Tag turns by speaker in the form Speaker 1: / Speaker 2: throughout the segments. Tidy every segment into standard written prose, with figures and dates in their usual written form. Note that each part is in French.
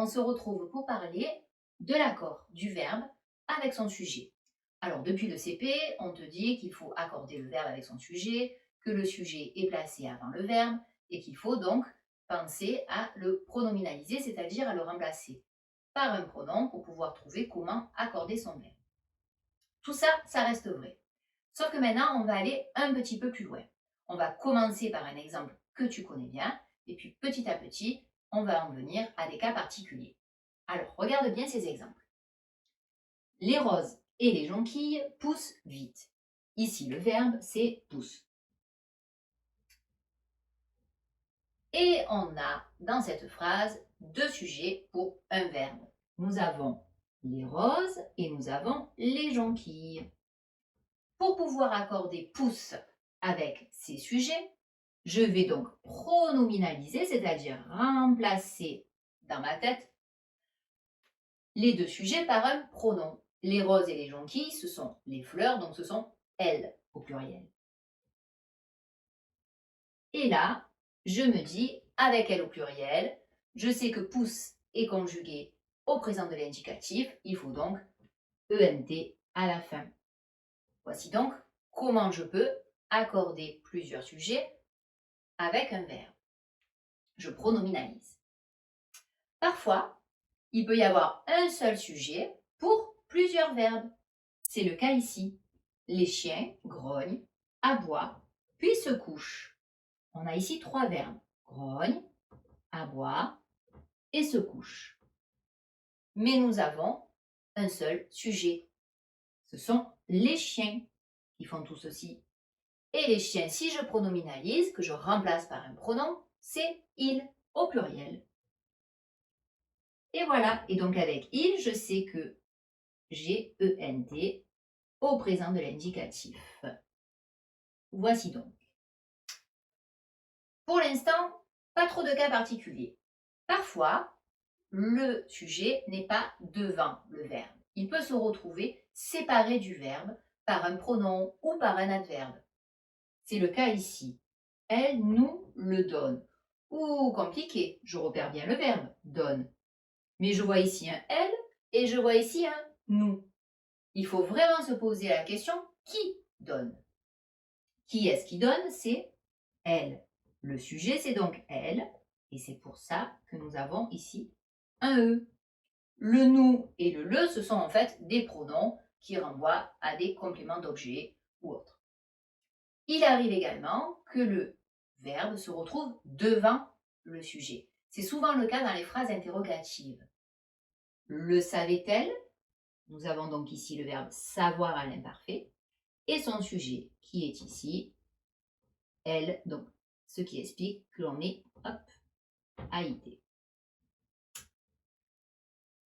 Speaker 1: on se retrouve pour parler de l'accord du verbe avec son sujet. Alors, depuis le CP, on te dit qu'il faut accorder le verbe avec son sujet, que le sujet est placé avant le verbe et qu'il faut donc penser à le pronominaliser, c'est-à-dire à le remplacer par un pronom pour pouvoir trouver comment accorder son verbe. Tout ça, ça reste vrai. Sauf que maintenant, on va aller un petit peu plus loin. On va commencer par un exemple que tu connais bien et puis petit à petit, on va en venir à des cas particuliers. Alors, regarde bien ces exemples. Les roses et les jonquilles poussent vite. Ici, le verbe, c'est pousse. Et on a dans cette phrase deux sujets pour un verbe. Nous avons les roses et nous avons les jonquilles. Pour pouvoir accorder pousse avec ces sujets, je vais donc pronominaliser, c'est-à-dire remplacer dans ma tête les deux sujets par un pronom. Les roses et les jonquilles, ce sont les fleurs, donc ce sont elles au pluriel. Et là, je me dis, avec elles au pluriel, je sais que pousse est conjugué au présent de l'indicatif, il faut donc ENT à la fin. Voici donc comment je peux accorder plusieurs sujets avec un verbe. Je pronominalise. Parfois, il peut y avoir un seul sujet pour plusieurs verbes. C'est le cas ici. Les chiens grognent, aboient, puis se couchent. On a ici trois verbes. Grogne, aboie et se couche. Mais nous avons un seul sujet. Ce sont les chiens qui font tout ceci. Et les chiens, si je pronominalise, que je remplace par un pronom, c'est ils au pluriel. Et voilà, et donc avec il, je sais que j'ai ENT au présent de l'indicatif. Voici donc. Pour l'instant, pas trop de cas particuliers. Parfois, le sujet n'est pas devant le verbe. Il peut se retrouver séparé du verbe par un pronom ou par un adverbe. C'est le cas ici. Elle nous le donne. Ou compliqué, je repère bien le verbe donne. Mais je vois ici un elle et je vois ici un nous. Il faut vraiment se poser la question qui donne. Qui est-ce qui donne? C'est elle. Le sujet, c'est donc elle. Et c'est pour ça que nous avons ici un E. Le nous et le le, ce sont en fait des pronoms qui renvoient à des compléments d'objet ou autres. Il arrive également que le verbe se retrouve devant le sujet. C'est souvent le cas dans les phrases interrogatives. Le savait-elle? Nous avons donc ici le verbe savoir à l'imparfait et son sujet qui est ici elle, donc ce qui explique que l'on est AIT.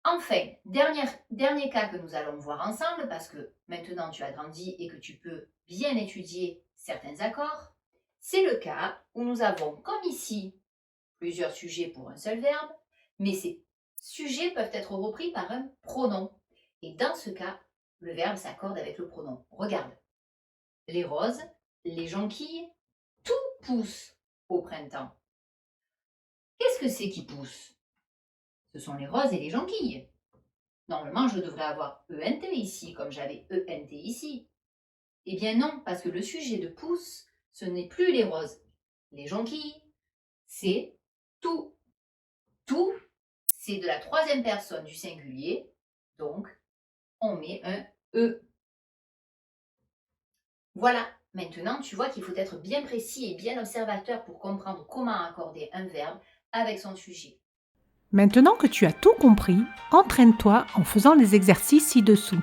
Speaker 1: Enfin, dernier cas que nous allons voir ensemble, parce que maintenant tu as grandi et que tu peux bien étudier certains accords, c'est le cas où nous avons, comme ici, plusieurs sujets pour un seul verbe, mais ces sujets peuvent être repris par un pronom. Et dans ce cas, le verbe s'accorde avec le pronom. Regarde, les roses, les jonquilles, tout pousse au printemps. Qu'est-ce que c'est qui pousse? Ce sont les roses et les jonquilles. Normalement, je devrais avoir ENT ici, comme j'avais ENT ici. Eh bien non, parce que le sujet de pousse, ce n'est plus les roses, les jonquilles, c'est tout. Tout, c'est de la troisième personne du singulier, donc on met un E. Voilà, maintenant tu vois qu'il faut être bien précis et bien observateur pour comprendre comment accorder un verbe avec son sujet.
Speaker 2: Maintenant que tu as tout compris, entraîne-toi en faisant les exercices ci-dessous.